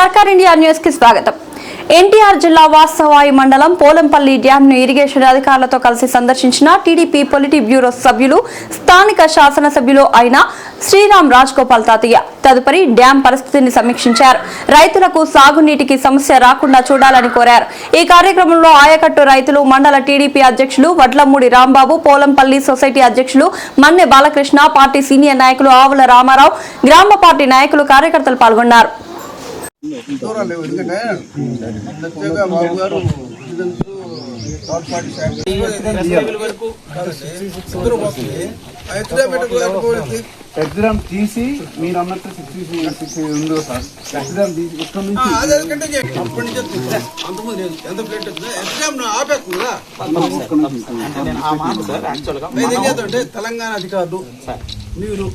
సర్కార్ India news కి స్వాగతం. ఎన్టీఆర్ జిల్లా వాస్తవాయి మండలం పోలంపల్లి డ్యామ్ ను ఇరిగేషన్ అధికారులతో కలిసి సందర్శించిన టీడీపీ పొలిటీ బ్యూరో సభ్యులు స్థానిక శాసనసభ్యులు అయిన శ్రీరామ్ రాజగోపాల్ తాతయ్య తదుపరి డ్యామ్ పరిస్థితిని సమీక్షించారు. రైతులకు సాగునీటికి సమస్య రాకుండా చూడాలని కోరారు. ఈ కార్యక్రమంలో ఆయకట్టు రైతులు, మండల టీడీపీ అధ్యక్షులు వడ్లమూడి రాంబాబు, పోలంపల్లి సొసైటీ అధ్యక్షులు మన్నె బాలకృష్ణ, పార్టీ సీనియర్ నాయకులు ఆవుల రామారావు, గ్రామ పార్టీ నాయకులు, కార్యకర్తలు పాల్గొన్నారు. ఎగ్జామ్ తీసి మీరు అన్నట్టు ఉందో సార్, ఎగ్జామ్ తీసి ఇక్కడ నుంచి తెలంగాణ అధికారులు మీరు